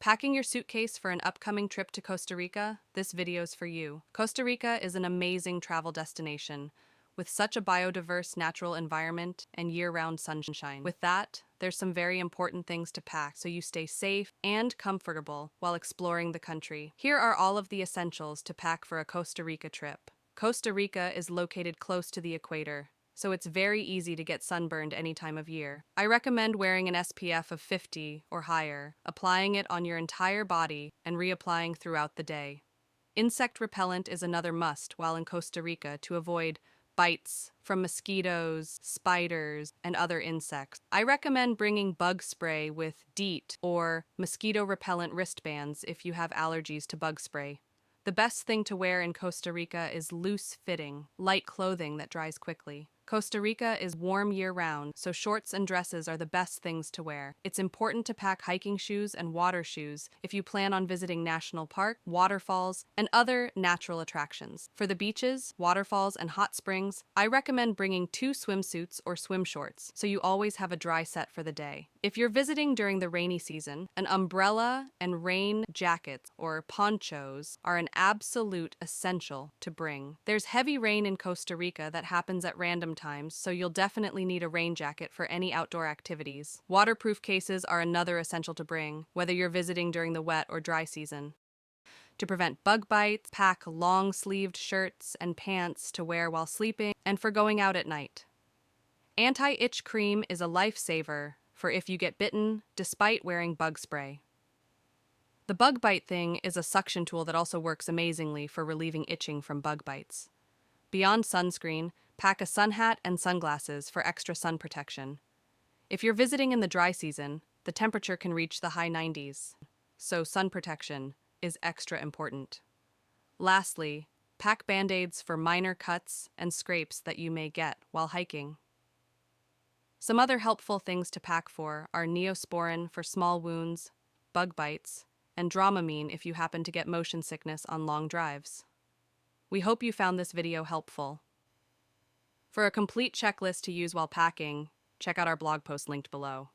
Packing your suitcase for an upcoming trip to Costa Rica? This video's for you. Costa Rica is an amazing travel destination with such a biodiverse natural environment and year-round sunshine. With that, there's some very important things to pack so you stay safe and comfortable while exploring the country. Here are all of the essentials to pack for a Costa Rica trip. Costa Rica is located close to the equator, so it's very easy to get sunburned any time of year. I recommend wearing an SPF of 50 or higher, applying it on your entire body, and reapplying throughout the day. Insect repellent is another must while in Costa Rica to avoid bites from mosquitoes, spiders, and other insects. I recommend bringing bug spray with DEET or mosquito repellent wristbands if you have allergies to bug spray. The best thing to wear in Costa Rica is loose-fitting, light clothing that dries quickly. Costa Rica is warm year-round, so shorts and dresses are the best things to wear. It's important to pack hiking shoes and water shoes if you plan on visiting national park, waterfalls, and other natural attractions. For the beaches, waterfalls, and hot springs, I recommend bringing 2 swimsuits or swim shorts, so you always have a dry set for the day. If you're visiting during the rainy season, an umbrella and rain jackets or ponchos are an absolute essential to bring. There's heavy rain in Costa Rica that happens at random times, so you'll definitely need a rain jacket for any outdoor activities. Waterproof cases are another essential to bring, whether you're visiting during the wet or dry season. To prevent bug bites, pack long-sleeved shirts and pants to wear while sleeping and for going out at night. Anti-itch cream is a lifesaver for if you get bitten despite wearing bug spray. The bug bite thing is a suction tool that also works amazingly for relieving itching from bug bites. Beyond sunscreen, pack a sun hat and sunglasses for extra sun protection. If you're visiting in the dry season, the temperature can reach the high 90s, so sun protection is extra important. Lastly, pack band-aids for minor cuts and scrapes that you may get while hiking. Some other helpful things to pack for are Neosporin for small wounds, bug bites, and Dramamine if you happen to get motion sickness on long drives. We hope you found this video helpful. For a complete checklist to use while packing, check out our blog post linked below.